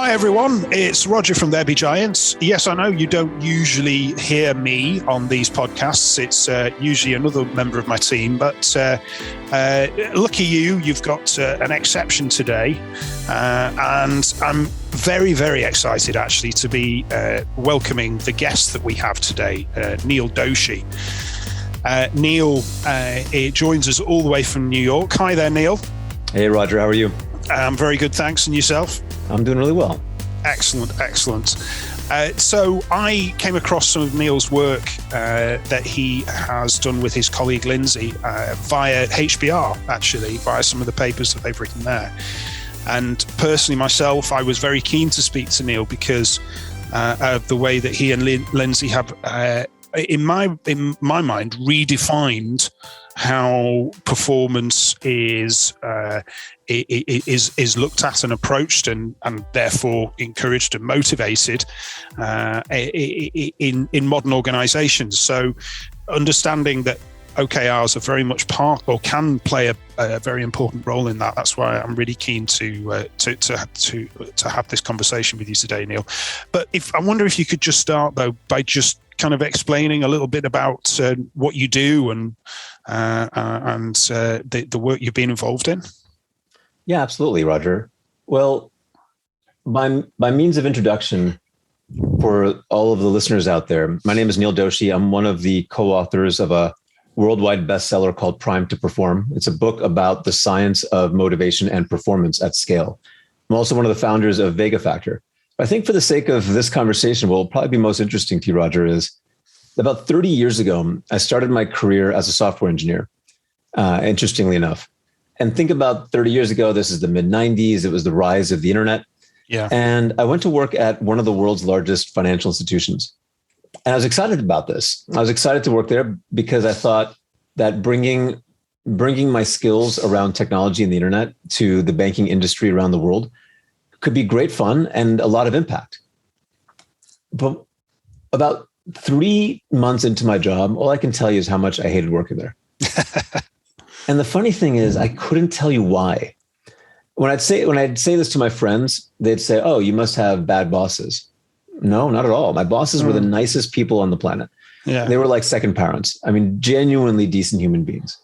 Hi everyone, it's Roger from There Be Giants. Yes, I know you don't usually hear me on these podcasts. It's usually another member of my team, but lucky you've got an exception today. And I'm very, very excited actually to be welcoming the guest that we have today, Neel Doshi. Neel joins us all the way from New York. Hi there, Neel. Hey, Roger. How are you? I'm very good, thanks. And yourself? I'm doing really well. Excellent. So I came across some of Neel's work that he has done with his colleague Lindsay via HBR, actually, via some of the papers that they've written there. And personally, myself, I was very keen to speak to Neel because of the way that he and Lindsay have, in my mind, redefined how performance is looked at and approached, and therefore encouraged and motivated in modern organizations. So understanding that OKRs are very much part, or can play a very important role in that. That's why I'm really keen to have this conversation with you today, Neel. But I wonder if you could just start though by just kind of explaining a little bit about what you do and the work you've been involved in. Yeah, absolutely, Roger. Well, by means of introduction, for all of the listeners out there, my name is Neel Doshi. I'm one of the co-authors of a worldwide bestseller called Prime to Perform. It's a book about the science of motivation and performance at scale. I'm also one of the founders of Vega Factor. I think for the sake of this conversation, what will probably be most interesting to you, Roger, is about 30 years ago, I started my career as a software engineer, interestingly enough. And think about 30 years ago, this is the mid-90s. It was the rise of the internet. Yeah. And I went to work at one of the world's largest financial institutions. And I was excited about this. I was excited to work there because I thought that bringing my skills around technology and the internet to the banking industry around the world could be great fun and a lot of impact. But about 3 months into my job, all I can tell you is how much I hated working there. And the funny thing is, I couldn't tell you why. When I'd say this to my friends, they'd say, "Oh, you must have bad bosses." No, not at all. My bosses were the nicest people on the planet. Yeah. They were like second parents. I mean, genuinely decent human beings.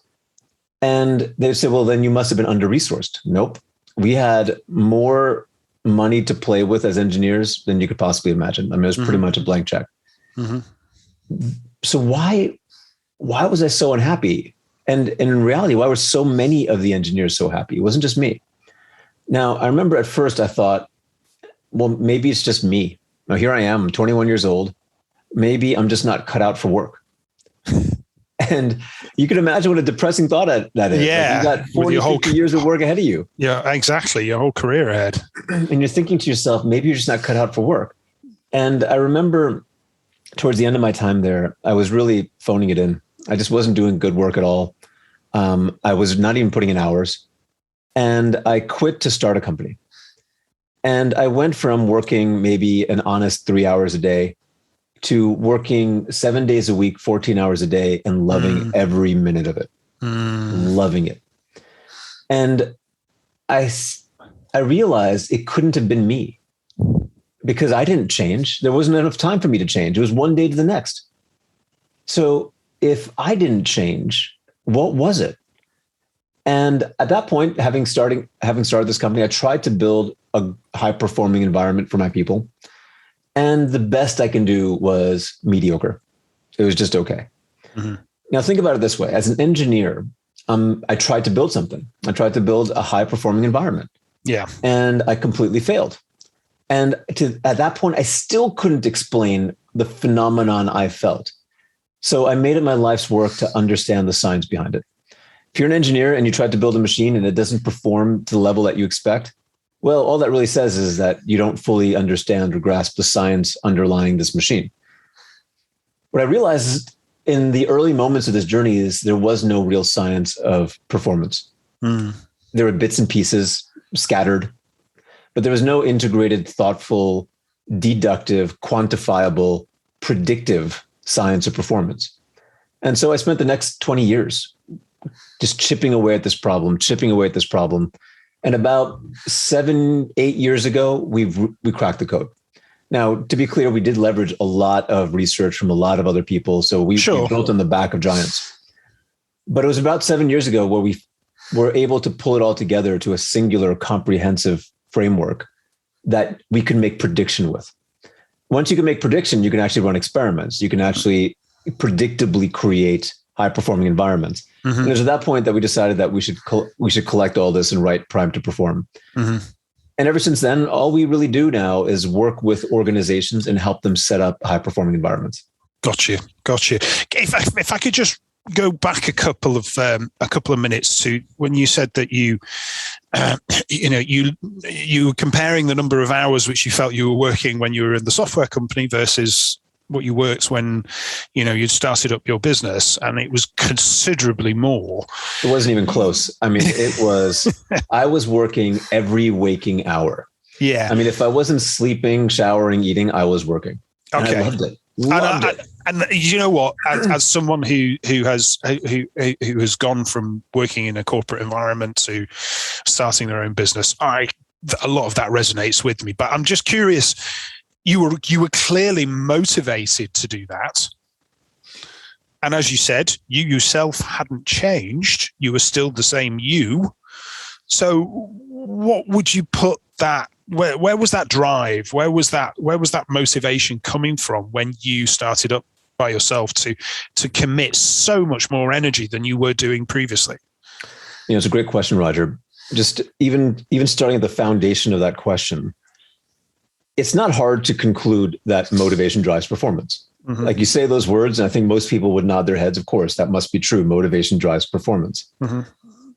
And they'd say, "Well, then you must have been under-resourced." Nope. We had more money to play with as engineers than you could possibly imagine. I mean, it was pretty much a blank check. Mm-hmm. So why was I so unhappy? And in reality, why were so many of the engineers so happy? It wasn't just me. Now, I remember at first I thought, well, maybe it's just me. Now, here I am, I'm 21 years old. Maybe I'm just not cut out for work. And you can imagine what a depressing thought that is. Yeah. Like you got 40, 50 years of work ahead of you. Yeah, exactly. Your whole career ahead. And you're thinking to yourself, maybe you're just not cut out for work. And I remember towards the end of my time there, I was really phoning it in. I just wasn't doing good work at all. I was not even putting in hours. And I quit to start a company. And I went from working maybe an honest 3 hours a day to working 7 days a week, 14 hours a day, and loving every minute of it. Loving it. And I realized it couldn't have been me because I didn't change. There wasn't enough time for me to change. It was one day to the next. So if I didn't change, what was it? And at that point, having started this company, I tried to build a high-performing environment for my people. And the best I can do was mediocre. It was just okay. Mm-hmm. Now, think about it this way. As an engineer, I tried to build something. I tried to build a high-performing environment. Yeah. And I completely failed. And at that point, I still couldn't explain the phenomenon I felt. So I made it my life's work to understand the science behind it. If you're an engineer and you try to build a machine and it doesn't perform to the level that you expect, well, all that really says is that you don't fully understand or grasp the science underlying this machine. What I realized in the early moments of this journey is there was no real science of performance. There were bits and pieces scattered, but there was no integrated, thoughtful, deductive, quantifiable, predictive science of performance. And so I spent the next 20 years just chipping away at this problem. And about 7, 8 years ago, we cracked the code. Now, to be clear, we did leverage a lot of research from a lot of other people. So we built on the back of giants. But it was about 7 years ago where we were able to pull it all together to a singular comprehensive framework that we can make prediction with. Once you can make prediction, you can actually run experiments. You can actually predictably create high-performing environments. Mm-hmm. And it was at that point that we decided that we should collect all this and write Prime to Perform. Mm-hmm. And ever since then, all we really do now is work with organizations and help them set up high-performing environments. Got you. If I could just go back a couple of minutes to when you said that you were comparing the number of hours which you felt you were working when you were in the software company versus what you worked when you'd started up your business, and it was considerably more. It wasn't even close. I mean, it was. I was working every waking hour. Yeah. I mean, if I wasn't sleeping, showering, eating, I was working. And okay. I loved it. Loved it. And you know what? As someone who has gone from working in a corporate environment to starting their own business, a lot of that resonates with me. But I'm just curious. You were clearly motivated to do that, and as you said, you yourself hadn't changed. You were still the same you. So, what would you put that? Where was that drive? Where was that motivation coming from when you started up by yourself to commit so much more energy than you were doing previously? It's a great question, Roger. Just even starting at the foundation of that question, it's not hard to conclude that motivation drives performance. Mm-hmm. Like you say those words, and I think most people would nod their heads. Of course, that must be true. Motivation drives performance. Mm-hmm.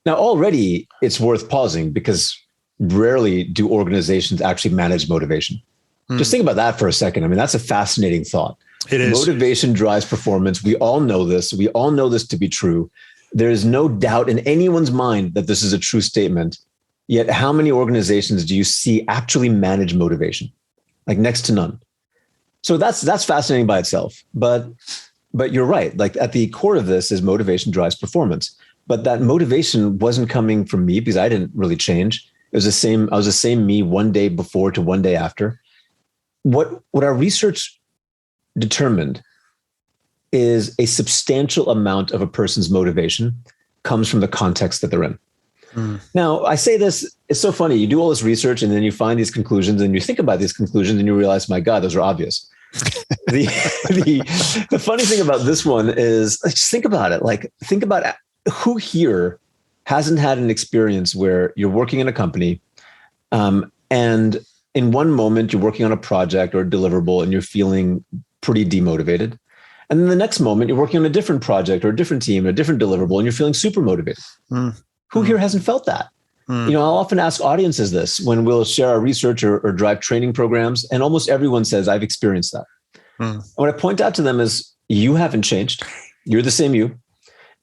Now, already it's worth pausing because rarely do organizations actually manage motivation. Mm. Just think about that for a second. I mean, that's a fascinating thought. It is. Motivation drives performance. We all know this. We all know this to be true. There is no doubt in anyone's mind that this is a true statement. Yet how many organizations do you see actually manage motivation? Like next to none. So that's fascinating by itself. But you're right. Like at the core of this is motivation drives performance. But that motivation wasn't coming from me because I didn't really change. It was the same. I was the same me one day before to one day after. What our research determined is a substantial amount of a person's motivation comes from the context that they're in. Mm. Now, I say this, it's so funny. You do all this research and then you find these conclusions and you think about these conclusions and you realize, my God, those are obvious. The funny thing about this one is just think about it. Like, think about who here hasn't had an experience where you're working in a company and in one moment you're working on a project or a deliverable and you're feeling pretty demotivated. And then the next moment you're working on a different project or a different team, or a different deliverable, and you're feeling super motivated. Mm. Who here hasn't felt that? Mm. I'll often ask audiences this when we'll share our research or drive training programs, and almost everyone says, I've experienced that. Mm. And what I point out to them is, you haven't changed. You're the same you.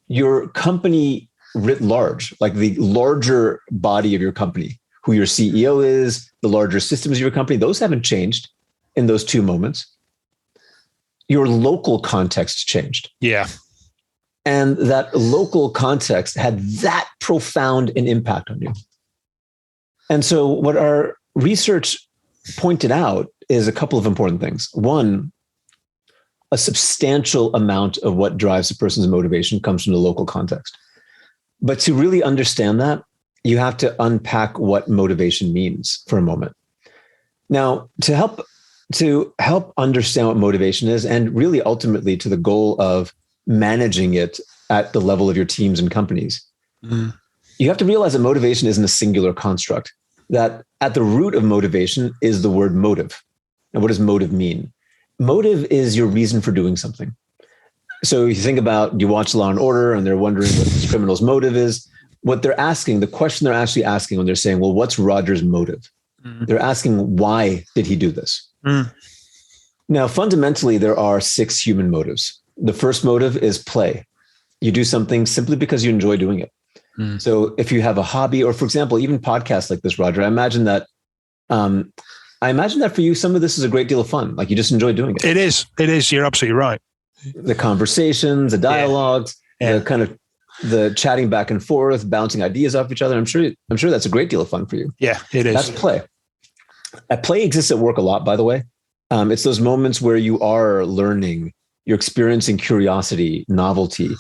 Your company writ large, like the larger body of your company, who your CEO is, the larger systems of your company, those haven't changed in those two moments. Your local context changed. Yeah. And that local context had that profound an impact on you. And so what our research pointed out is a couple of important things. One, a substantial amount of what drives a person's motivation comes from the local context. But to really understand that, you have to unpack what motivation means for a moment. Now, to help understand what motivation is, and really ultimately to the goal of managing it at the level of your teams and companies, you have to realize that motivation isn't a singular construct, that at the root of motivation is the word motive. And what does motive mean? Motive is your reason for doing something. So you think about, you watch Law and Order and they're wondering what this criminal's motive is. What they're asking, the question they're actually asking when they're saying, well, what's Roger's motive? Mm. They're asking, why did he do this? Mm. Now, fundamentally, there are 6 human motives. The first motive is play. You do something simply because you enjoy doing it. Mm. So if you have a hobby, or for example, even podcasts like this, Roger, I imagine that for you, some of this is a great deal of fun. Like you just enjoy doing it. It is. You're absolutely right. The conversations, the dialogues, the kind of the chatting back and forth, bouncing ideas off each other. I'm sure that's a great deal of fun for you. Yeah, it is. That's play. Play exists at work a lot, by the way. It's those moments where you are learning, you're experiencing curiosity, novelty.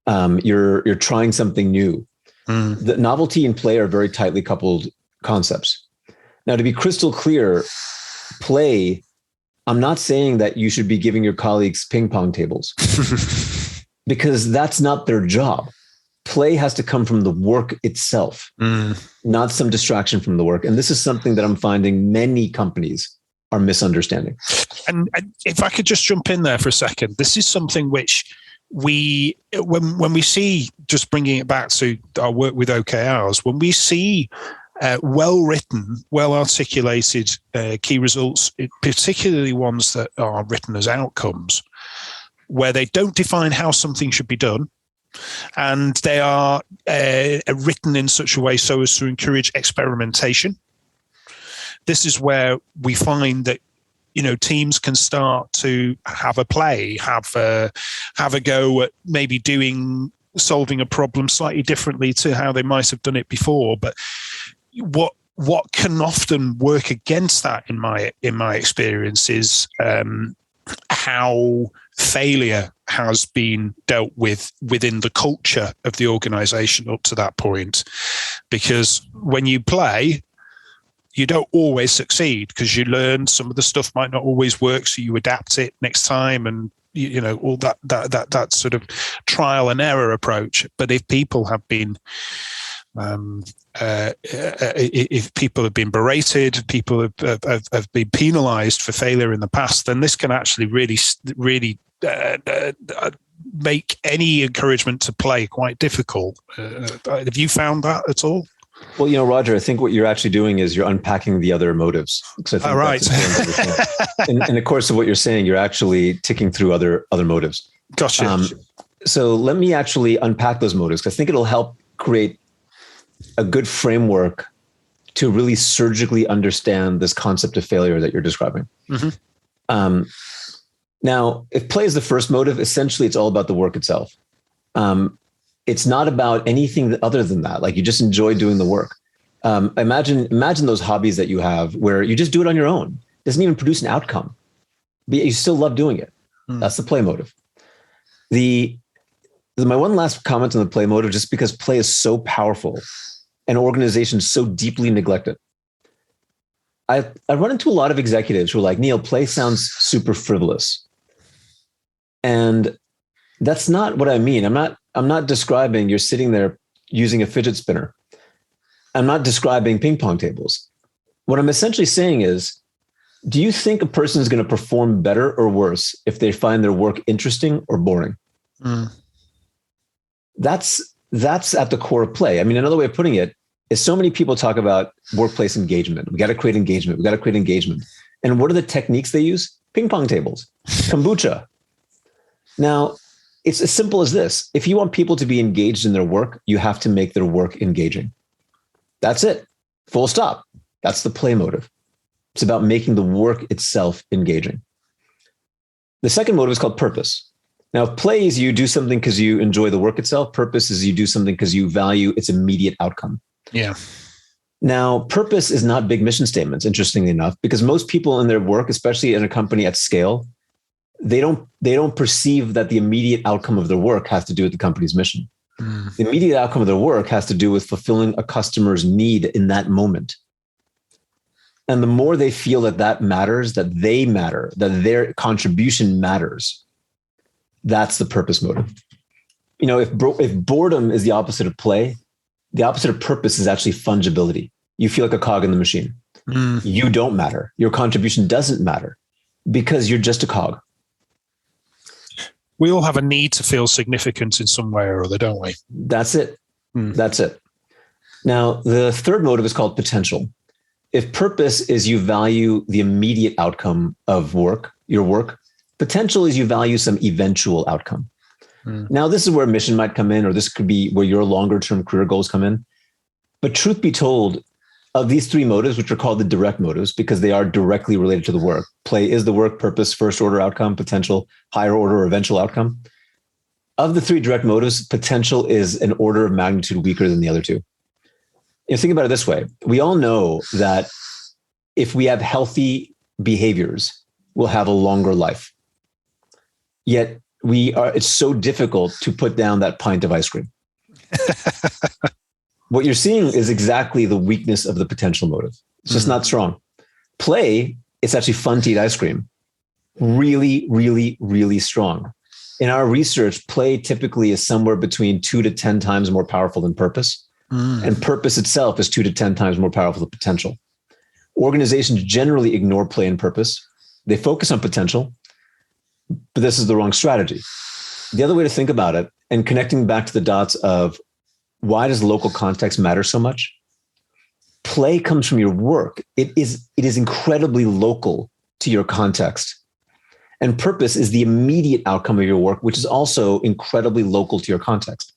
You're trying something new. The novelty and play are very tightly coupled concepts. Now, to be crystal clear, play, I'm not saying that you should be giving your colleagues ping pong tables because that's not their job. Play has to come from the work itself, not some distraction from the work. And this is something that I'm finding many companies are misunderstanding. And if I could just jump in there for a second, this is something which when we see, just bringing it back to our work with OKRs, when we see well-written, well-articulated key results, particularly ones that are written as outcomes, where they don't define how something should be done, and they are written in such a way so as to encourage experimentation. This is where we find that teams can start to have a play, have a go at maybe solving a problem slightly differently to how they might have done it before. But what can often work against that, in my experience, is how failure has been dealt with within the culture of the organization up to that point. Because when you play, you don't always succeed, because you learn some of the stuff might not always work, so you adapt it next time, and all that sort of trial and error approach. But if people have been if people have been berated, people have been penalized for failure in the past, then this can actually really make any encouragement to play quite difficult. Have you found that at all? Well, Roger, I think what you're actually doing is you're unpacking the other motives. So I think right. in the course of what you're saying, you're actually ticking through other motives. Gotcha. So let me actually unpack those motives, because I think it'll help create a good framework to really surgically understand this concept of failure that you're describing. Mm-hmm. Now, if play is the first motive, essentially it's all about the work itself. It's not about anything other than that. Like, you just enjoy doing the work. Imagine those hobbies that you have where you just do it on your own. It doesn't even produce an outcome, but you still love doing it. That's the play motive. My one last comment on the play motive, just because play is so powerful and organizations so deeply neglect it. I run into a lot of executives who are like, Neel, play sounds super frivolous. And that's not what I mean. I'm not describing you're sitting there using a fidget spinner. I'm not describing ping pong tables. What I'm essentially saying is, do you think a person is going to perform better or worse if they find their work interesting or boring? That's at the core of play. I mean, another way of putting it is, so many people talk about workplace engagement. We got to create engagement. We got to create engagement. And what are the techniques they use? Ping pong tables, kombucha. Now, it's as simple as this. If you want people to be engaged in their work, you have to make their work engaging. That's it. Full stop. That's the play motive. It's about making the work itself engaging. The second motive is called purpose. Now, if play is you do something because you enjoy the work itself, purpose is you do something because you value its immediate outcome. Yeah. Now, purpose is not big mission statements, interestingly enough, because most people in their work, especially in a company at scale, they don't perceive that the immediate outcome of their work has to do with the company's mission. The immediate outcome of their work has to do with fulfilling a customer's need in that moment. And the more they feel that matters, that they matter, that their contribution matters, that's the purpose motive. If boredom is the opposite of play, the opposite of purpose is actually fungibility. You feel like a cog in the machine. You don't matter. Your contribution doesn't matter because you're just a cog. We all have a need to feel significant in some way or other, don't we? That's it. That's it. Now, the third motive is called potential. If purpose is you value the immediate outcome of your work, potential is you value some eventual outcome. Now, this is where mission might come in, or this could be where your longer term career goals come in. But truth be told, of these three motives, which are called the direct motives because they are directly related to the work, play is the work, purpose, first order outcome, potential, higher order or eventual outcome. Of the three direct motives, potential is an order of magnitude weaker than the other two. Think about it this way. We all know that if we have healthy behaviors, we'll have a longer life. Yet it's so difficult to put down that pint of ice cream. What you're seeing is exactly the weakness of the potential motive. It's just not strong. Play, it's actually fun to eat ice cream. Really, really, really strong. In our research, play typically is somewhere between 2 to 10 times more powerful than purpose. And purpose itself is 2 to 10 times more powerful than potential. Organizations generally ignore play and purpose. They focus on potential, but this is the wrong strategy. The other way to think about it, and connecting back to the dots of why does local context matter so much? Play comes from your work. It is incredibly local to your context. And purpose is the immediate outcome of your work, which is also incredibly local to your context.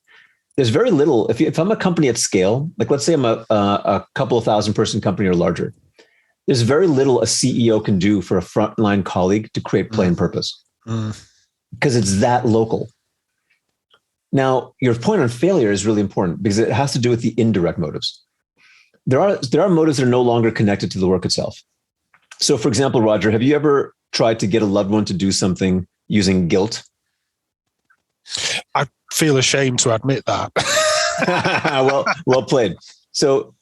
There's very little, if I'm a company at scale, like let's say I'm a couple of 1,000-person company or larger, there's very little a CEO can do for a frontline colleague to create play and purpose because it's that local. Now, your point on failure is really important because it has to do with the indirect motives. There are motives that are no longer connected to the work itself. So, for example, Roger, have you ever tried to get a loved one to do something using guilt? I feel ashamed to admit that. well played. So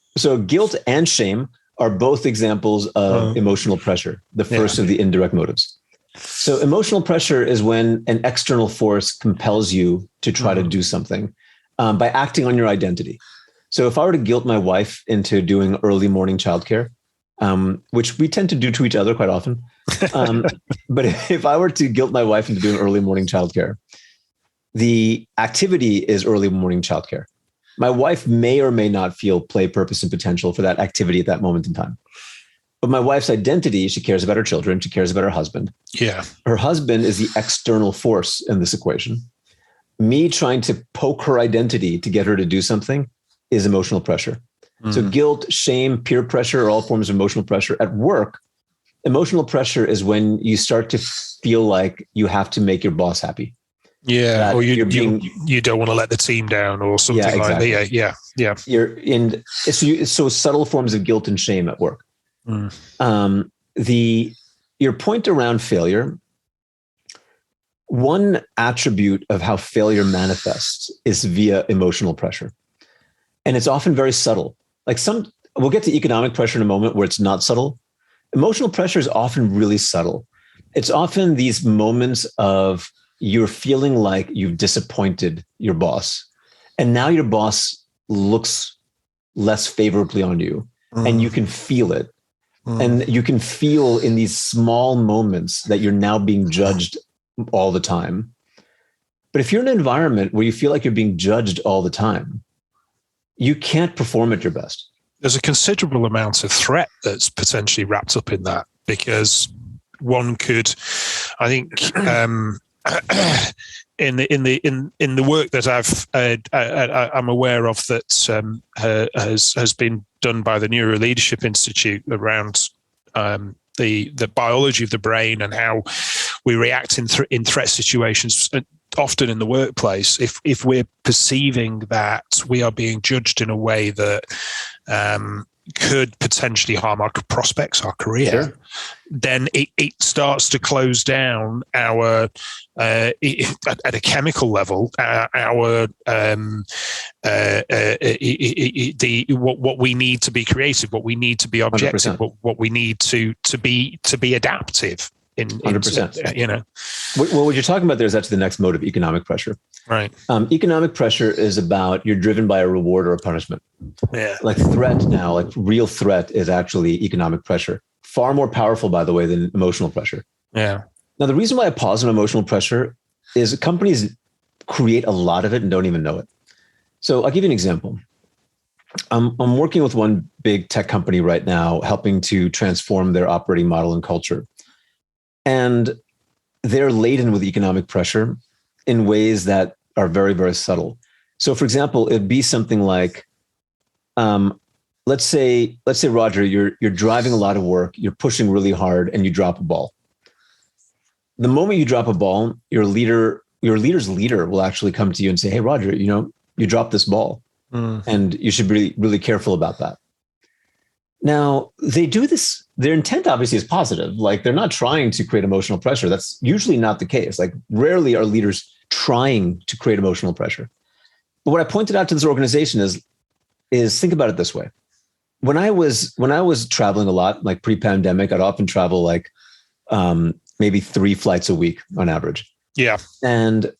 guilt and shame are both examples of emotional pressure, the first of the indirect motives. So emotional pressure is when an external force compels you to try to do something by acting on your identity. So if I were to guilt my wife into doing early morning childcare, which we tend to do to each other quite often, but if I were to guilt my wife into doing early morning childcare, the activity is early morning childcare. My wife may or may not feel play, purpose, and potential for that activity at that moment in time. But my wife's identity, she cares about her children. She cares about her husband. Yeah. Her husband is the external force in this equation. Me trying to poke her identity to get her to do something is emotional pressure. So guilt, shame, peer pressure are all forms of emotional pressure. At work, emotional pressure is when you start to feel like you have to make your boss happy. Yeah, or you don't want to let the team down or something like that. Yeah. You're in so subtle forms of guilt and shame at work. Your point around failure, one attribute of how failure manifests is via emotional pressure. And it's often very subtle. We'll get to economic pressure in a moment where it's not subtle. Emotional pressure is often really subtle. It's often these moments of you're feeling like you've disappointed your boss. And now your boss looks less favorably on you and you can feel it. And you can feel in these small moments that you're now being judged all the time. But if you're in an environment where you feel like you're being judged all the time, you can't perform at your best. There's a considerable amount of threat that's potentially wrapped up in that, because one could, I think, in the work that I'm aware of that has been done by the Neuro Leadership Institute around the biology of the brain and how we react in threat situations. Often in the workplace, if we're perceiving that we are being judged in a way that could potentially harm our prospects, our career, then it starts to close down our at a chemical level what we need to be creative, what we need to be objective, what we need to be adaptive. 100%. What you're talking about there is actually the next motive, economic pressure. Right. Economic pressure is about you're driven by a reward or a punishment. Yeah. Like threat now, like real threat is actually economic pressure. Far more powerful, by the way, than emotional pressure. Yeah. Now, the reason why I pause on emotional pressure is companies create a lot of it and don't even know it. So I'll give you an example. I'm working with one big tech company right now, helping to transform their operating model and culture. And they're laden with economic pressure in ways that are very, very subtle. So, for example, it'd be something like, let's say, Roger, you're driving a lot of work, you're pushing really hard, and you drop a ball. The moment you drop a ball, your leader your leader's leader will actually come to you and say, hey, Roger, you dropped this ball and you should be really, really careful about that. Now, they do this. Their intent obviously is positive. Like, they're not trying to create emotional pressure. That's usually not the case. Like, rarely are leaders trying to create emotional pressure. But what I pointed out to this organization is think about it this way. When I was traveling a lot, like pre-pandemic, I'd often travel like maybe 3 flights a week on average. Yeah. And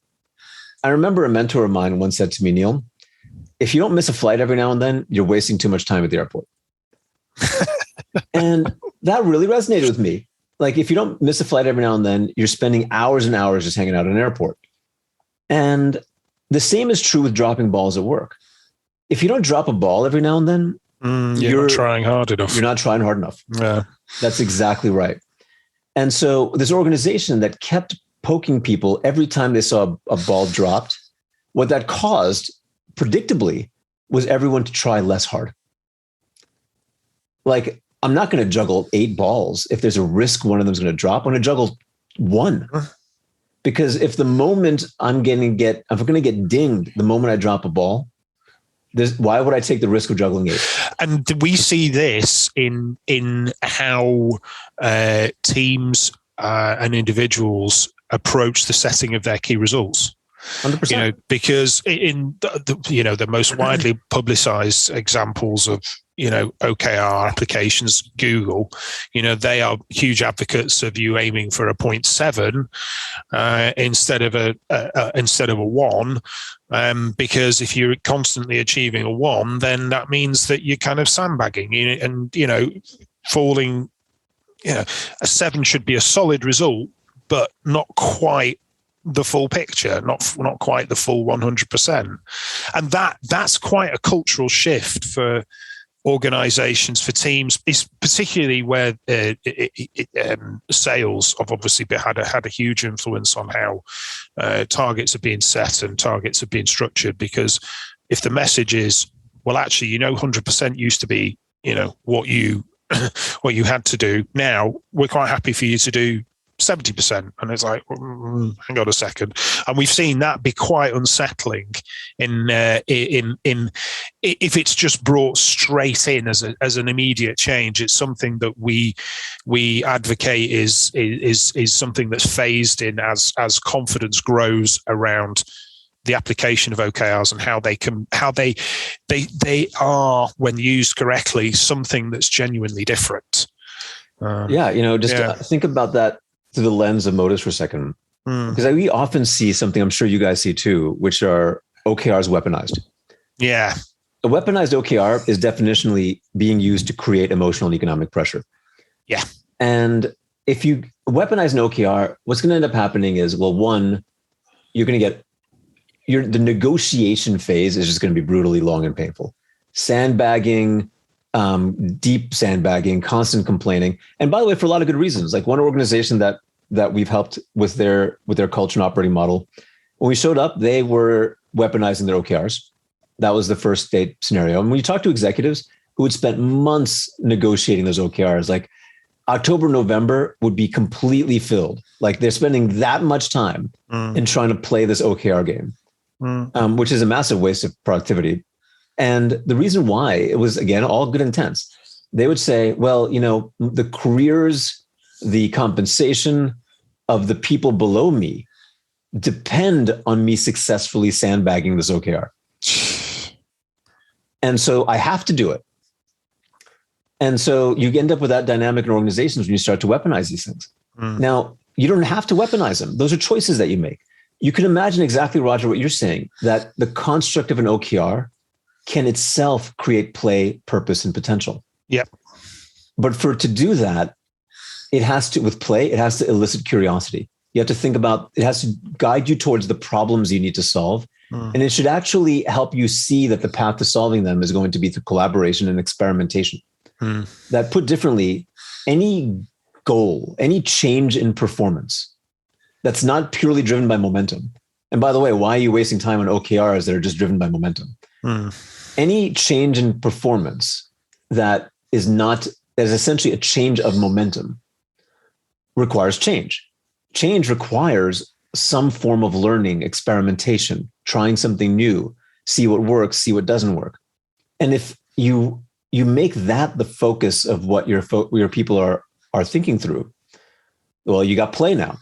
I remember a mentor of mine once said to me, Neel, if you don't miss a flight every now and then, you're wasting too much time at the airport. And that really resonated with me. Like, if you don't miss a flight every now and then, you're spending hours and hours just hanging out at an airport. And the same is true with dropping balls at work. If you don't drop a ball every now and then, you're not trying hard enough. You're not trying hard enough. Yeah. That's exactly right. And so this organization that kept poking people every time they saw a ball dropped, what that caused, predictably, was everyone to try less hard. Like, I'm not going to juggle 8 balls if there's a risk one of them is going to drop. I'm going to juggle 1. Because if the moment I'm going to get dinged the moment I drop a ball, why would I take the risk of juggling 8? And we see this in how teams and individuals approach the setting of their key results. 100%. Because in the most widely publicized examples of OKR applications, Google, they are huge advocates of you aiming for a 0.7 instead of a 1, because if you're constantly achieving a 1, then that means that you're kind of sandbagging and falling. A 7 should be a solid result, but not quite the full picture, not quite the full 100%. And that's quite a cultural shift for organizations, for teams, is particularly where sales have obviously had a huge influence on how targets are being set and targets are being structured. Because if the message is, well, actually, 100% used to be, what you had to do. Now we're quite happy for you to do 70%, and it's like, hang on a second. And we've seen that be quite unsettling in if it's just brought straight in as an immediate change. It's something that we advocate is something that's phased in as confidence grows around the application of OKRs and how they are, when used correctly, something that's genuinely different. Think about that through the lens of motives for a second. Because we often see something, I'm sure you guys see too, which are OKRs weaponized. Yeah. A weaponized OKR is definitionally being used to create emotional and economic pressure. Yeah. And if you weaponize an OKR, what's going to end up happening is, well, one, you're going to get the negotiation phase is just going to be brutally long and painful. Sandbagging, deep sandbagging, constant complaining. And by the way, for a lot of good reasons. Like, one organization that we've helped with their culture and operating model, when we showed up, they were weaponizing their OKRs. That was the first state scenario. And when you talk to executives who had spent months negotiating those OKRs, like October, November would be completely filled. Like, they're spending that much time in trying to play this OKR game, which is a massive waste of productivity. And the reason why, it was, again, all good intents. They would say, well, the careers, the compensation of the people below me depend on me successfully sandbagging this OKR. And so I have to do it. And so you end up with that dynamic in organizations when you start to weaponize these things. Now, you don't have to weaponize them. Those are choices that you make. You can imagine exactly, Roger, what you're saying, that the construct of an OKR can itself create play, purpose, and potential. Yep. But to do that, it has to elicit curiosity. You have to think about, it has to guide you towards the problems you need to solve. And it should actually help you see that the path to solving them is going to be through collaboration and experimentation. That, put differently, any goal, any change in performance that's not purely driven by momentum. And by the way, why are you wasting time on OKRs that are just driven by momentum? Any change in performance that is essentially a change of momentum requires change. Change requires some form of learning, experimentation, trying something new, see what works, see what doesn't work. And if you make that the focus of what your people are thinking through, well, you got play now.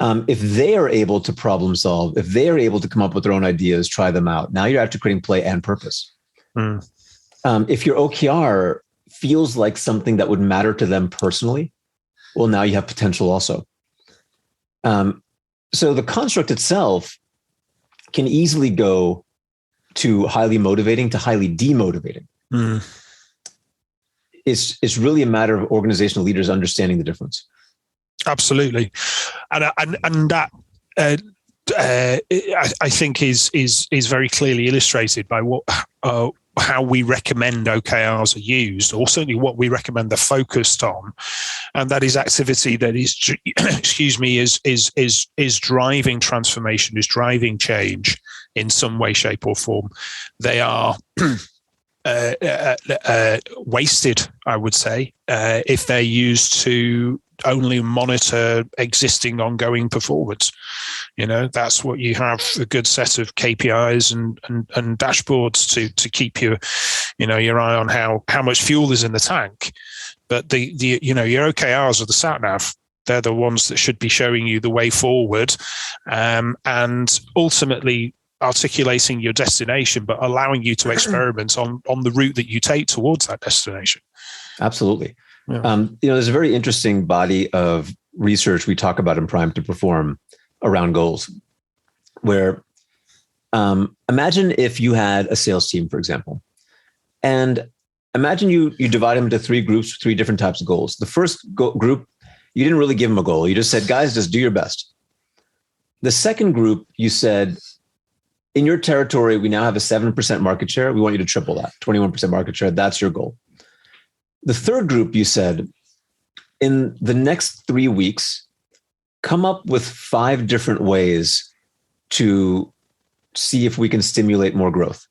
If they are able to problem solve, if they are able to come up with their own ideas, try them out, now you're actually creating play and purpose. If your OKR feels like something that would matter to them personally, well, now you have potential also. So the construct itself can easily go to highly motivating to highly demotivating. It's really a matter of organizational leaders understanding the difference. Absolutely, and that I think is very clearly illustrated by how we recommend OKRs are used, or certainly what we recommend they're focused on, and that is activity that is, is driving transformation, is driving change in some way, shape, or form. They are wasted, I would say, if they're used to only monitor existing ongoing performance. That's what you have, a good set of KPIs and dashboards to keep your eye on how much fuel is in the tank. But your OKRs are the sat nav. They're the ones that should be showing you the way forward, and ultimately articulating your destination, but allowing you to experiment on the route that you take towards that destination. Absolutely. Yeah. There's a very interesting body of research we talk about in Prime to Perform around goals, where imagine if you had a sales team, for example, and imagine you divide them into three groups, three different types of goals. The first group, you didn't really give them a goal. You just said, guys, just do your best. The second group, you said, in your territory, we now have a 7% market share. We want you to triple that, 21% market share. That's your goal. The third group, you said, in the next 3 weeks, come up with 5 different ways to see if we can stimulate more growth.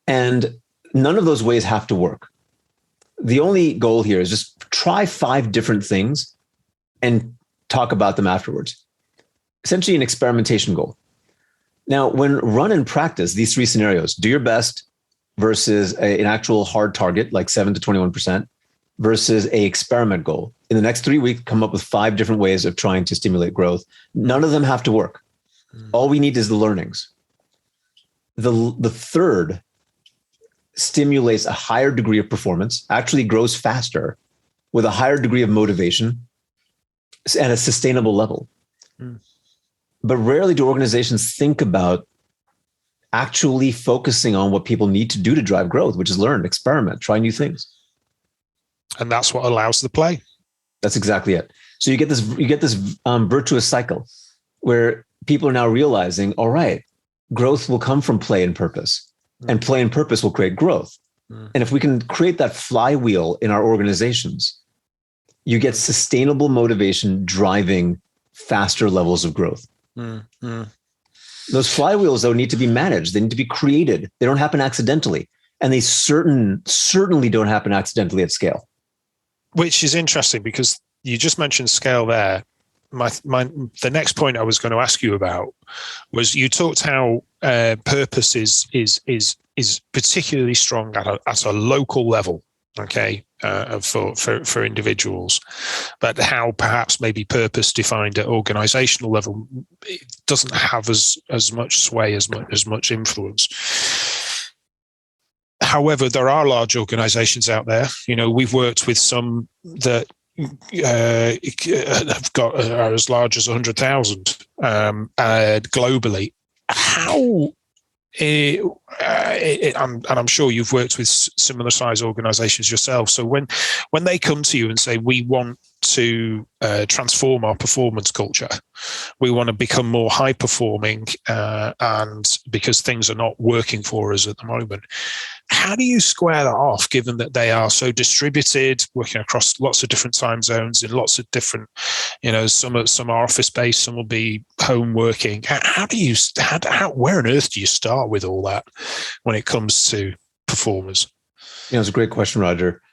And none of those ways have to work. The only goal here is just try 5 different things and talk about them afterwards. Essentially an experimentation goal. Now, when run in practice, these 3 scenarios, do your best versus an actual hard target, like 7 to 21%, versus a experiment goal. In the next 3 weeks, come up with 5 different ways of trying to stimulate growth. None of them have to work. All we need is the learnings. The third stimulates a higher degree of performance, actually grows faster with a higher degree of motivation at a sustainable level. But rarely do organizations think about actually focusing on what people need to do to drive growth, which is learn, experiment, try new things. And that's what allows the play. That's exactly it. So you get this virtuous cycle where people are now realizing, all right, growth will come from play and purpose, and play and purpose will create growth. And if we can create that flywheel in our organizations, you get sustainable motivation driving faster levels of growth. Those flywheels, though, need to be managed. They need to be created. They don't happen accidentally. And they certainly don't happen accidentally at scale. Which is interesting because you just mentioned scale there. The next point I was going to ask you about was you talked how purpose is particularly strong at a local level, okay, for individuals, but how perhaps maybe purpose defined at organizational level it doesn't have as much sway, as much influence. However, there are large organizations out there. We've worked with some that have got are as large as 100,000 globally. How? And I'm sure you've worked with similar size organizations yourself. So when they come to you and say, we want to transform our performance culture, we want to become more high performing, and because things are not working for us at the moment, how do you square that off, given that they are so distributed, working across lots of different time zones in lots of different, some are office based, some will be home working. Where on earth do you start with all that when it comes to performers? It's a great question, Roger.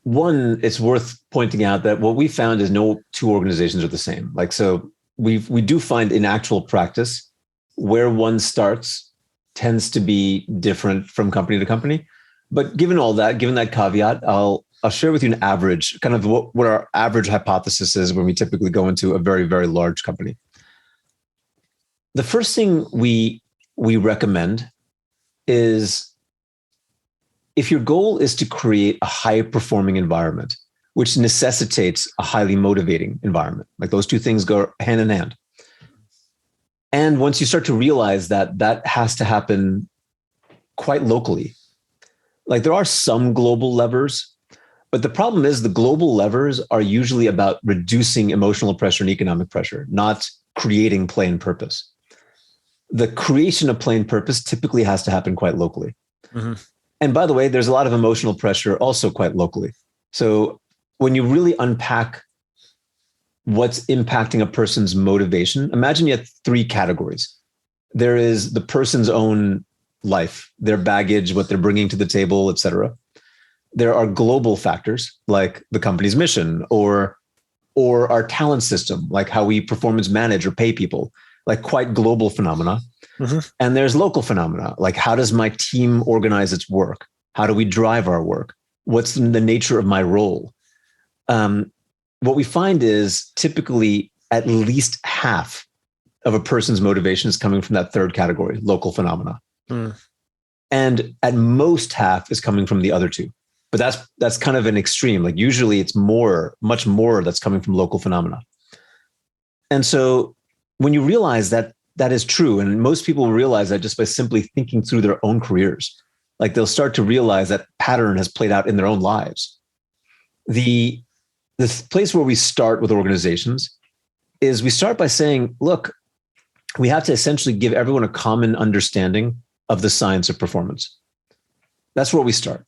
One, it's worth pointing out that what we found is no two organizations are the same. Like, so we do find in actual practice where one starts tends to be different from company to company. But given all that, given that caveat, I'll share with you an average, kind of what our average hypothesis is when we typically go into a very, very large company. The first thing we recommend is, if your goal is to create a high performing environment, which necessitates a highly motivating environment, like those two things go hand in hand. And once you start to realize that that has to happen quite locally, like there are some global levers, but the problem is the global levers are usually about reducing emotional pressure and economic pressure, not creating play and purpose. The creation of play and purpose typically has to happen quite locally. Mm-hmm. And by the way, there's a lot of emotional pressure also quite locally. So when you really unpack what's impacting a person's motivation, imagine you have three categories. There is the person's own life, their baggage, what they're bringing to the table, et cetera. There are global factors like the company's mission or our talent system, like how we performance manage or pay people, like quite global phenomena. Mm-hmm. And there's local phenomena, like how does my team organize its work? How do we drive our work? What's the nature of my role? What we find is typically at least half of a person's motivation is coming from that third category, local phenomena. Mm. And at most half is coming from the other two. But that's kind of an extreme. Like usually it's much more that's coming from local phenomena. And so when you realize that that is true, and most people realize that just by simply thinking through their own careers, like they'll start to realize that pattern has played out in their own lives. The place where we start with organizations is we start by saying, look, we have to essentially give everyone a common understanding of the science of performance. That's where we start.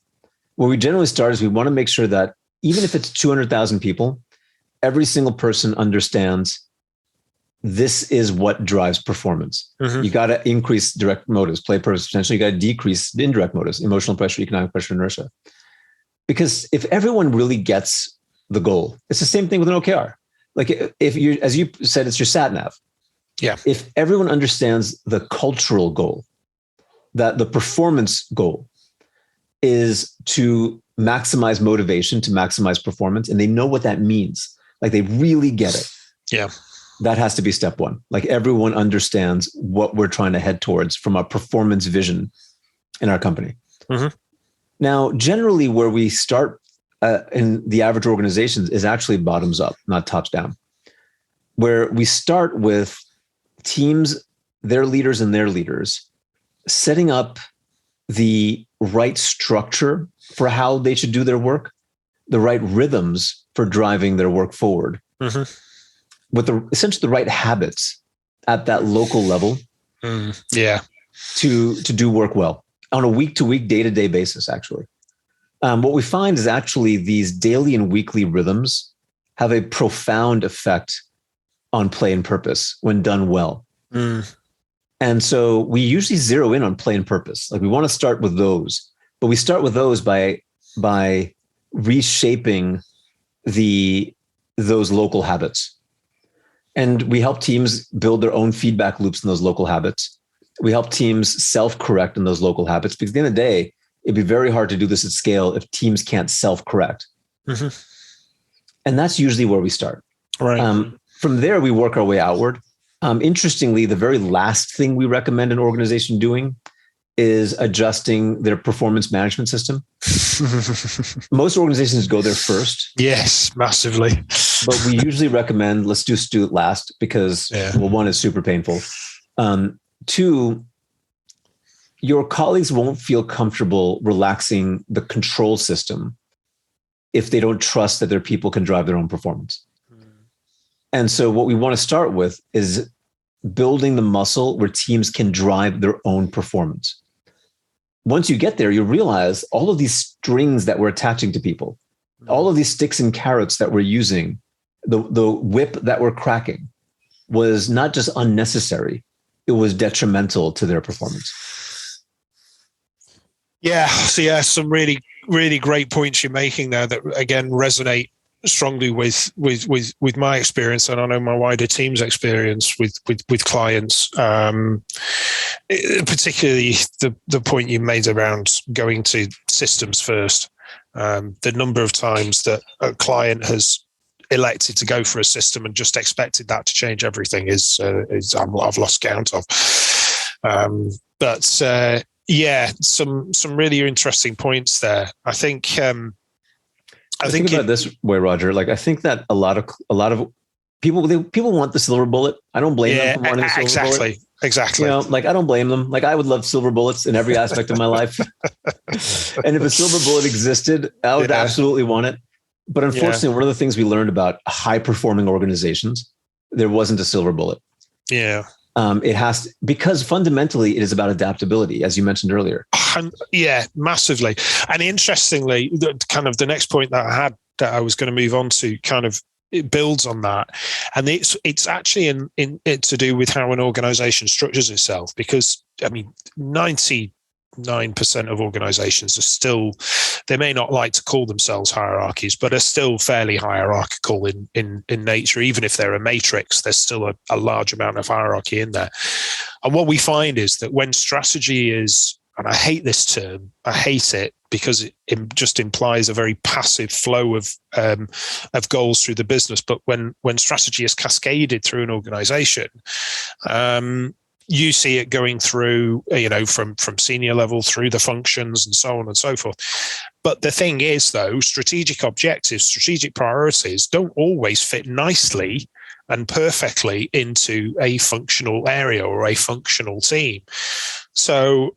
Where we generally start is we want to make sure that even if it's 200,000 people, every single person understands this is what drives performance. Mm-hmm. You got to increase direct motives, play purpose potential. You got to decrease the indirect motives, emotional pressure, economic pressure, inertia. Because if everyone really gets the goal, it's the same thing with an OKR. Like if you, as you said, it's your sat nav. Yeah. If everyone understands the cultural goal, that the performance goal is to maximize motivation, to maximize performance, and they know what that means, like they really get it. Yeah. That has to be step one. Like everyone understands what we're trying to head towards from a performance vision in our company. Mm-hmm. Now, generally where we start in the average organizations is actually bottoms up, not tops down, where we start with teams, their leaders and their leaders setting up the right structure for how they should do their work, the right rhythms for driving their work forward. Mm-hmm. With essentially the right habits at that local level, to do work well on a week-to-week, day-to-day basis. Actually, what we find is actually these daily and weekly rhythms have a profound effect on play and purpose when done well. Mm. And so we usually zero in on play and purpose. Like we want to start with those, but we start with those by reshaping those local habits. And we help teams build their own feedback loops in those local habits. We help teams self-correct in those local habits, because at the end of the day, it'd be very hard to do this at scale if teams can't self-correct. Mm-hmm. And that's usually where we start. Right. From there, we work our way outward. Interestingly, the very last thing we recommend an organization doing is adjusting their performance management system. Most organizations go there first. Yes, massively. But we usually recommend, let's do it last, because well, one, is super painful. Two, your colleagues won't feel comfortable relaxing the control system if they don't trust that their people can drive their own performance. And so what we want to start with is building the muscle where teams can drive their own performance. Once you get there, you realize all of these strings that we're attaching to people, all of these sticks and carrots that we're using, the whip that we're cracking was not just unnecessary, it was detrimental to their performance. Yeah. So yeah, some really, really great points you're making there that again resonate strongly with my experience, and I know my wider team's experience with clients. Particularly the point you made around going to systems first. The number of times that a client has elected to go for a system and just expected that to change everything is I've lost count of. But yeah, some really interesting points there. I think about this way, Roger. Like I think that a lot of people want the silver bullet. I don't blame them for wanting the silver bullet. Exactly. You know, like I don't blame them. Like I would love silver bullets in every aspect of my life. And if a silver bullet existed, I would absolutely want it. But unfortunately, one of the things we learned about high performing organizations, there wasn't a silver bullet. Yeah. It has to, because fundamentally it is about adaptability, as you mentioned earlier. Yeah, massively. And interestingly, the next point that I had that I was going to move on to kind of it builds on that, and it's actually in to do with how an organization structures itself, because I mean 99% of organizations are still, they may not like to call themselves hierarchies, but are still fairly hierarchical in nature. Even if they're a matrix, there's still a large amount of hierarchy in there. And what we find is that when strategy is, and I hate this term, I hate it because it just implies a very passive flow of goals through the business. But when strategy is cascaded through an organization, you see it going through, from senior level through the functions and so on and so forth. But the thing is, though, strategic objectives, strategic priorities don't always fit nicely and perfectly into a functional area or a functional team. So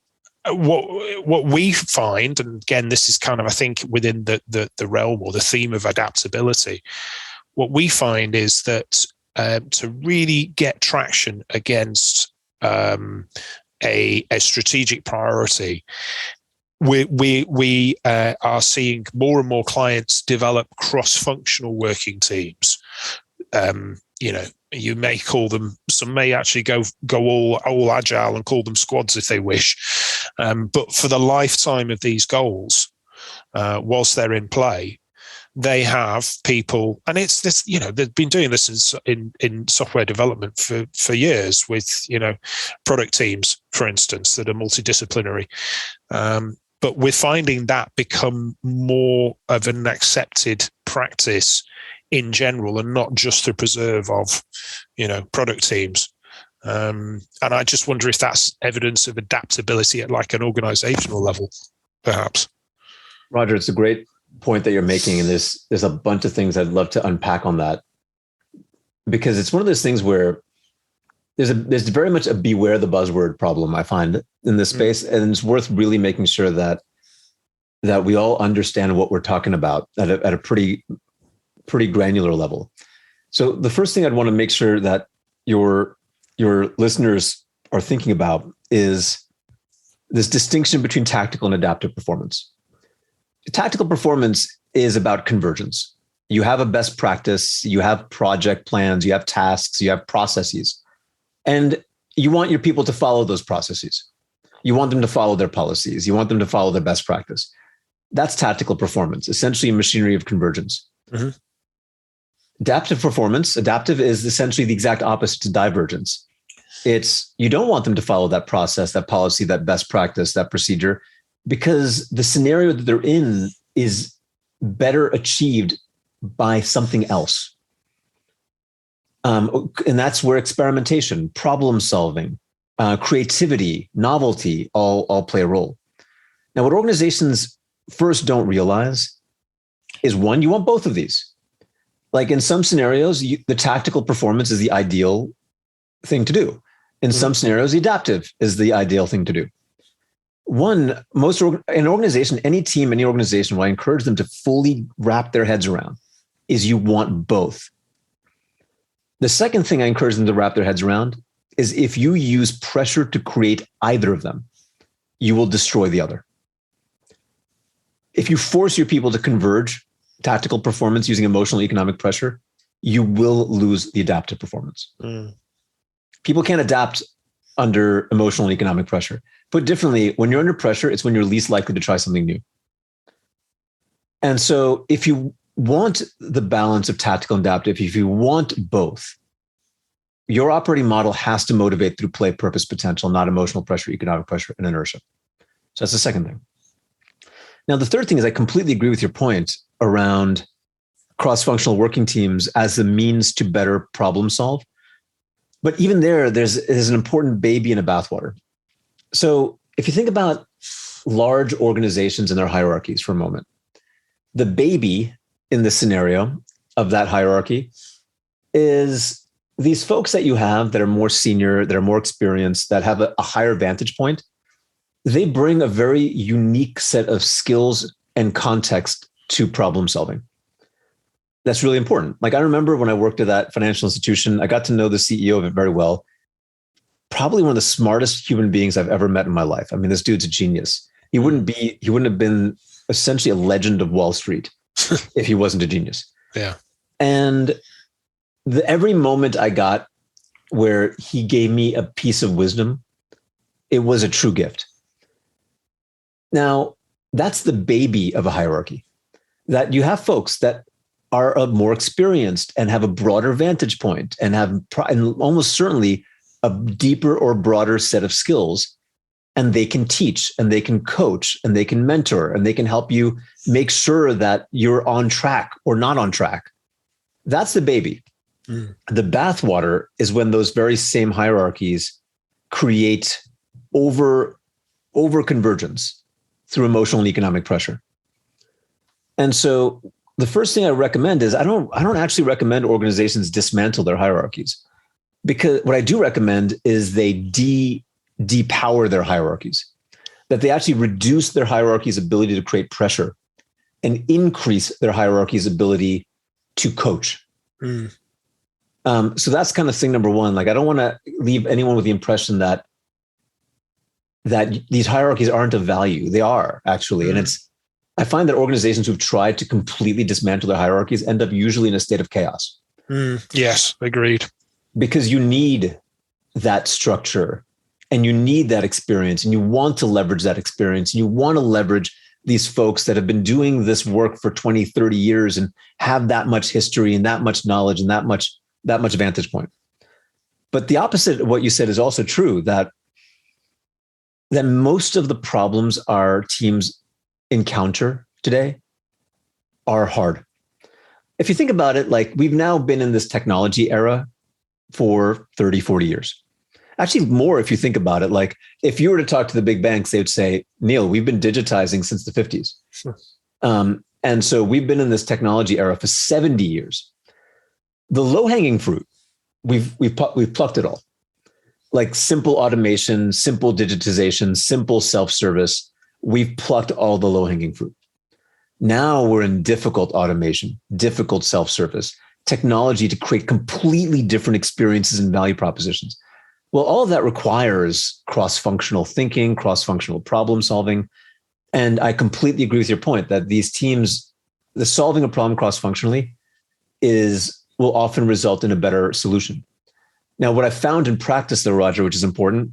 what we find, and again, this is kind of, I think, within the realm or the theme of adaptability, what we find is that to really get traction against a strategic priority, we are seeing more and more clients develop cross-functional working teams. You may call them, some may actually go all agile and call them squads if they wish. But for the lifetime of these goals, whilst they're in play, they have people, and it's this, they've been doing this in software development for years with, product teams, for instance, that are multidisciplinary. But we're finding that become more of an accepted practice in general, and not just the preserve of, product teams. And I just wonder if that's evidence of adaptability at like an organizational level, perhaps. Roger, it's a great point that you're making, and there's a bunch of things I'd love to unpack on that, because it's one of those things where there's very much a beware the buzzword problem I find in this space, and it's worth really making sure that we all understand what we're talking about at a pretty granular level. So the first thing I'd want to make sure that your listeners are thinking about is this distinction between tactical and adaptive performance. Tactical performance is about convergence. You have a best practice, you have project plans, you have tasks, you have processes, and you want your people to follow those processes. You want them to follow their policies. You want them to follow their best practice. That's tactical performance, essentially a machinery of convergence. Mm-hmm. Adaptive is essentially the exact opposite to divergence. It's, you don't want them to follow that process, that policy, that best practice, that procedure, because the scenario that they're in is better achieved by something else. And that's where experimentation, problem solving, creativity, novelty all play a role. Now, what organizations first don't realize is, one, you want both of these. Like in some scenarios, the tactical performance is the ideal thing to do. In some scenarios, the adaptive is the ideal thing to do. An organization, any team, any organization, what I encourage them to fully wrap their heads around is you want both. The second thing I encourage them to wrap their heads around is, if you use pressure to create either of them, you will destroy the other. If you force your people to converge tactical performance using emotional economic pressure, you will lose the adaptive performance. People can't adapt under emotional and economic pressure. Put differently, when you're under pressure, it's when you're least likely to try something new. And so if you want the balance of tactical and adaptive, if you want both, your operating model has to motivate through play, purpose, potential, not emotional pressure, economic pressure, and inertia. So that's the second thing. Now, the third thing is I completely agree with your point around cross-functional working teams as the means to better problem solve. But even there's an important baby in a bathwater. So if you think about large organizations and their hierarchies for a moment, the baby in the scenario of that hierarchy is these folks that you have that are more senior, that are more experienced, that have a higher vantage point. They bring a very unique set of skills and context to problem solving. That's really important. Like I remember when I worked at that financial institution, I got to know the CEO of it very well. Probably one of the smartest human beings I've ever met in my life. I mean, this dude's a genius. He wouldn't have been essentially a legend of Wall Street if he wasn't a genius. Yeah. And every moment I got where he gave me a piece of wisdom, it was a true gift. Now, that's the baby of a hierarchy, that you have folks that are more experienced and have a broader vantage point and have and almost certainly a deeper or broader set of skills. And they can teach and they can coach and they can mentor and they can help you make sure that you're on track or not on track. That's the baby. The bathwater is when those very same hierarchies create over convergence through emotional and economic pressure. And so the first thing I recommend is I don't actually recommend organizations dismantle their hierarchies, because what I do recommend is they depower their hierarchies, that they actually reduce their hierarchy's ability to create pressure and increase their hierarchy's ability to coach. So that's kind of thing number one. Like, I don't want to leave anyone with the impression that these hierarchies aren't of value. They are actually. And I find that organizations who've tried to completely dismantle their hierarchies end up usually in a state of chaos. Yes, agreed. Because you need that structure and you need that experience and you want to leverage that experience and you want to leverage these folks that have been doing this work for 20, 30 years and have that much history and that much knowledge and that much vantage point. But the opposite of what you said is also true, that most of the problems our teams encounter today are hard. If you think about it, like we've now been in this technology era for 30, 40 years. Actually more if you think about it. Like if you were to talk to the big banks, they would say, Neel, we've been digitizing since the 50s. Sure. And so we've been in this technology era for 70 years. The low-hanging fruit, we've plucked it all. Like simple automation, simple digitization, simple self-service. We've plucked all the low-hanging fruit. Now we're in difficult automation, difficult self-service, technology to create completely different experiences and value propositions. Well, all of that requires cross-functional thinking, cross-functional problem solving. And I completely agree with your point that these teams, the solving a problem cross-functionally will often result in a better solution. Now, what I found in practice though, Roger, which is important,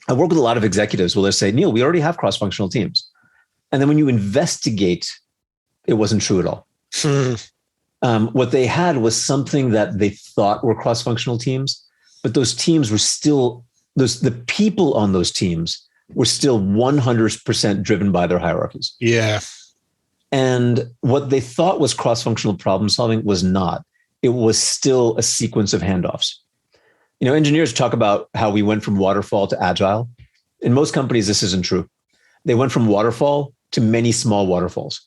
I work with a lot of executives where they say, Neel, we already have cross-functional teams. And then when you investigate, it wasn't true at all. What they had was something that they thought were cross-functional teams, but those teams were still, the people on those teams were still 100% driven by their hierarchies. Yeah. And what they thought was cross-functional problem solving was not. It was still a sequence of handoffs. You know, engineers talk about how we went from waterfall to agile. In most companies, this isn't true. They went from waterfall to many small waterfalls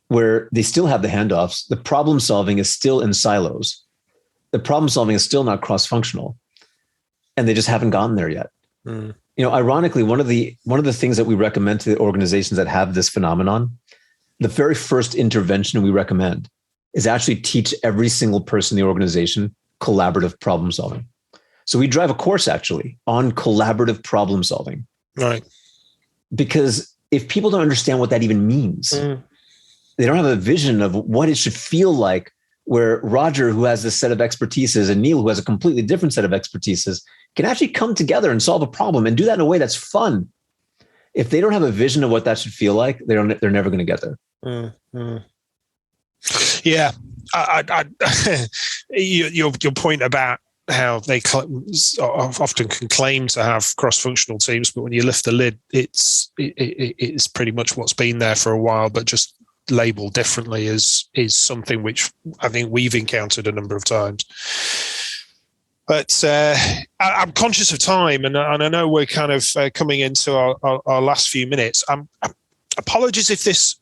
where they still have the handoffs. The problem solving is still in silos. The problem solving is still not cross-functional, and they just haven't gotten there yet. You know, ironically, one of the things that we recommend to the organizations that have this phenomenon, the very first intervention we recommend is actually teach every single person in the organization collaborative problem solving. So we drive a course actually on collaborative problem solving. Right. Because if people don't understand what that even means, they don't have a vision of what it should feel like where Roger, who has this set of expertises, and Neel, who has a completely different set of expertises, can actually come together and solve a problem and do that in a way that's fun. If they don't have a vision of what that should feel like, they're never going to get there. Mm-hmm. Yeah. Your point about how they often can claim to have cross-functional teams, but when you lift the lid, it's pretty much what's been there for a while, but just labeled differently is something which I think we've encountered a number of times. But I'm conscious of time, and I know we're kind of coming into our last few minutes. Apologies if this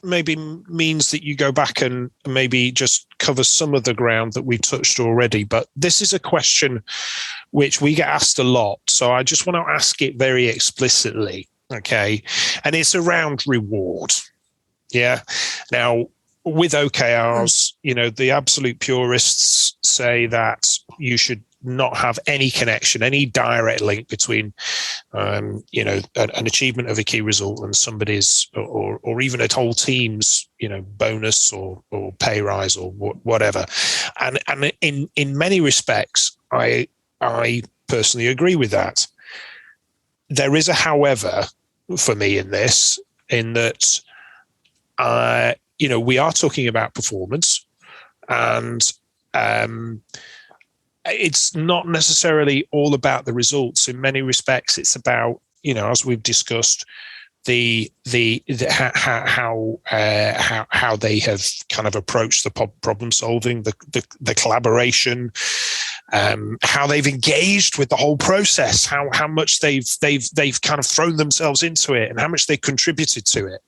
maybe means that you go back and maybe just cover some of the ground that we've touched already. But this is a question which we get asked a lot. So I just want to ask it very explicitly. Okay. And it's around reward. Yeah. Now, with OKRs, the absolute purists say that you should not have any connection, any direct link between, an achievement of a key result and somebody's, or even a whole team's, bonus or pay rise or whatever. And in many respects, I personally agree with that. There is a however for me in this, in that, we are talking about performance, and it's not necessarily all about the results. In many respects, it's about, as we've discussed, how they have kind of approached the problem solving, the collaboration, how they've engaged with the whole process, how much they've kind of thrown themselves into it, and how much they contributed to it.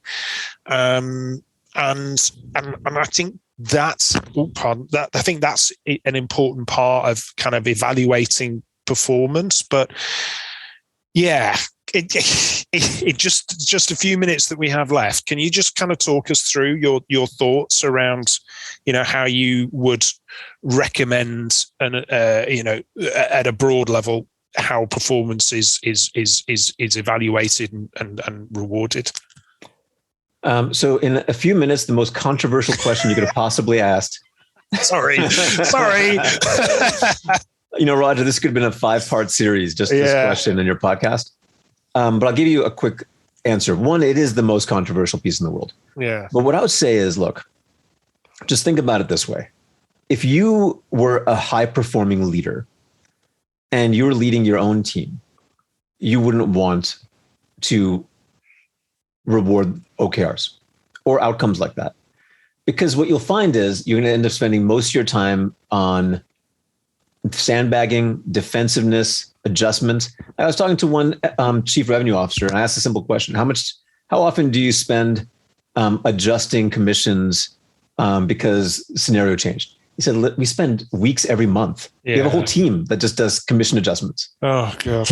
And I think that's an important part of kind of evaluating performance. But yeah, it just a few minutes that we have left. Can you just kind of talk us through your thoughts around, how you would recommend at a broad level how performance is evaluated and rewarded? So in a few minutes, the most controversial question you could have possibly asked. Sorry. Roger, this could have been a 5-part series, just this question in your podcast. But I'll give you a quick answer. One, it is the most controversial piece in the world. Yeah. But what I would say is, look, just think about it this way. If you were a high-performing leader and you were leading your own team, you wouldn't want to reward OKRs or outcomes like that. Because what you'll find is you're going to end up spending most of your time on sandbagging, defensiveness, adjustment. I was talking to one chief revenue officer, and I asked a simple question. How often do you spend adjusting commissions because scenario changed? He said, we spend weeks every month. Yeah. We have a whole team that just does commission adjustments. Oh, God.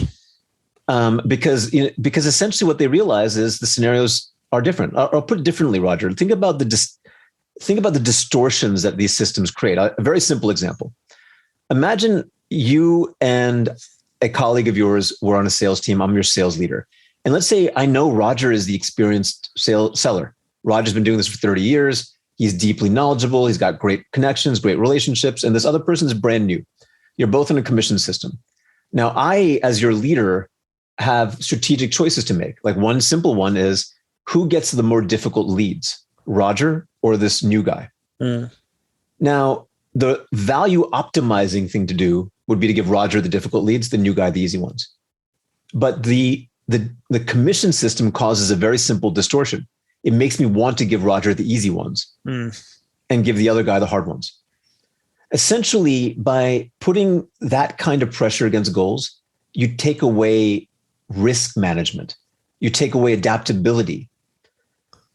Because essentially what they realize is the scenarios are different. I'll put it differently, Roger. Think about the distortions that these systems create. A very simple example. Imagine you and a colleague of yours were on a sales team. I'm your sales leader. And let's say I know Roger is the experienced seller. Roger's been doing this for 30 years. He's deeply knowledgeable. He's got great connections, great relationships. And this other person is brand new. You're both in a commission system. Now, I, as your leader, have strategic choices to make. Like, one simple one is, who gets the more difficult leads, Roger or this new guy? Now, the value optimizing thing to do would be to give Roger the difficult leads, the new guy the easy ones. But the commission system causes a very simple distortion. It makes me want to give Roger the easy ones and give the other guy the hard ones. Essentially, by putting that kind of pressure against goals, you take away risk management. You take away adaptability.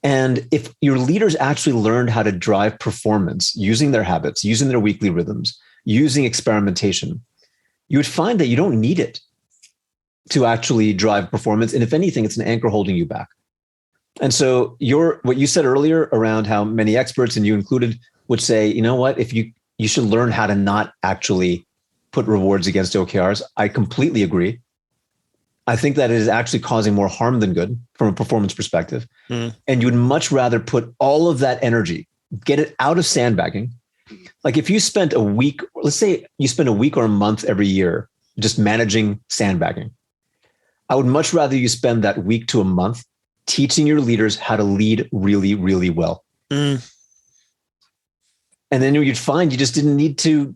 And if your leaders actually learned how to drive performance using their habits, using their weekly rhythms, using experimentation, you would find that you don't need it to actually drive performance. And if anything, it's an anchor holding you back. And so what you said earlier around how many experts, and you included, would say, you know what, if you should learn how to not actually put rewards against OKRs. I completely agree. I think that it is actually causing more harm than good from a performance perspective. And you would much rather put all of that energy, get it out of sandbagging, Like if you spent a week, let's say you spend a week or a month every year just managing sandbagging, I would much rather you spend that week to a month teaching your leaders how to lead really, really well. And then you'd find you just didn't need to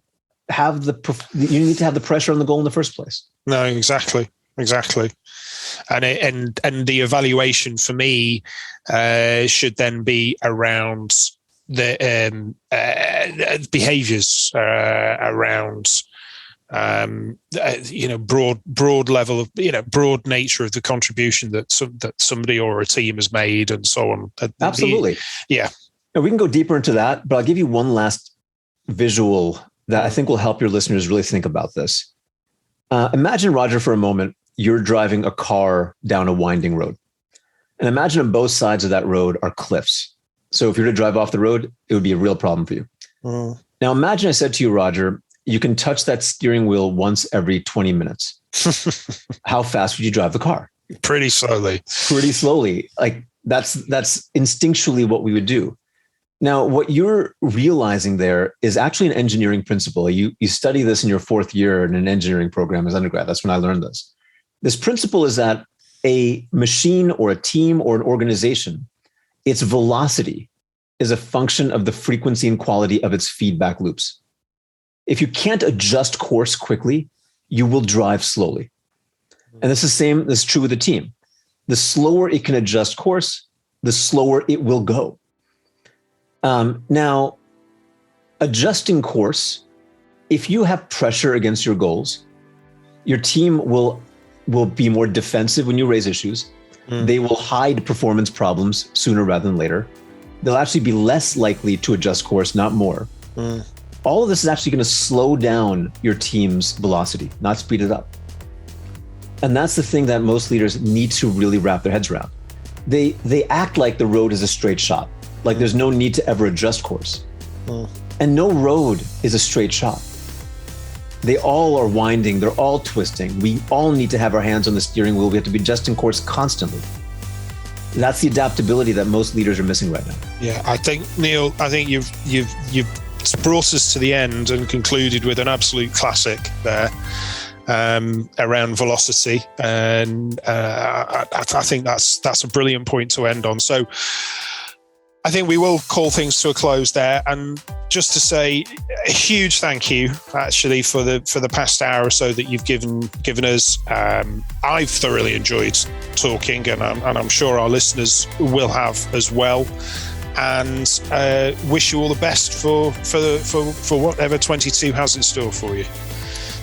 have you need to have the pressure on the goal in the first place. No, exactly. And the evaluation for me should then be around the behaviors around broad level of broad nature of the contribution that somebody or a team has made, and so on. Absolutely. And we can go deeper into that, but I'll give you one last visual that I think will help your listeners really think about this. Imagine, Roger, for a moment, you're driving a car down a winding road. And imagine on both sides of that road are cliffs. So if you were to drive off the road, it would be a real problem for you. Now, imagine I said to you, Roger, you can touch that steering wheel once every 20 minutes. How fast would you drive the car? Pretty slowly. Like that's instinctually what we would do. Now, what you're realizing there is actually an engineering principle. You study this in your fourth year in an engineering program as undergrad. That's when I learned this. This principle is that a machine or a team or an organization, its velocity is a function of the frequency and quality of its feedback loops. If you can't adjust course quickly, you will drive slowly. And this is true with a team. The slower it can adjust course, the slower it will go. Now, adjusting course, if you have pressure against your goals, your team will be more defensive when you raise issues. They will hide performance problems sooner rather than later. They'll actually be less likely to adjust course, not more. All of this is actually going to slow down your team's velocity, not speed it up. And that's the thing that most leaders need to really wrap their heads around. They act like the road is a straight shot, like there's no need to ever adjust course. And no road is a straight shot. They all are winding, they're all twisting. We all need to have our hands on the steering wheel. We have to be adjusting course constantly. That's the adaptability that most leaders are missing right now. Yeah, I think, Neel, you've brought us to the end and concluded with an absolute classic there around velocity, and I think that's a brilliant point to end on. So I think we will call things to a close there, and just to say a huge thank you actually for the past hour or so that you've given us. I've thoroughly enjoyed talking, and I'm sure our listeners will have as well. And wish you all the best for whatever 22 has in store for you.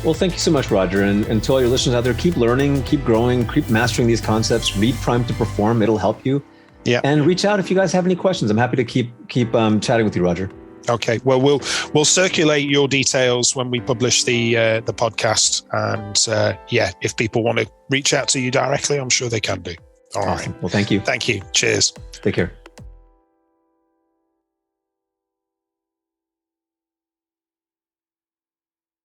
Well, thank you so much, Roger. And to all your listeners out there, keep learning, keep growing, keep mastering these concepts. Read Prime to Perform. It'll help you. Yeah. And reach out if you guys have any questions. I'm happy to keep chatting with you, Roger. Okay. Well, we'll circulate your details when we publish the podcast. And if people want to reach out to you directly, I'm sure they can do. All awesome. right. Well, thank you. Thank you. Cheers. Take care.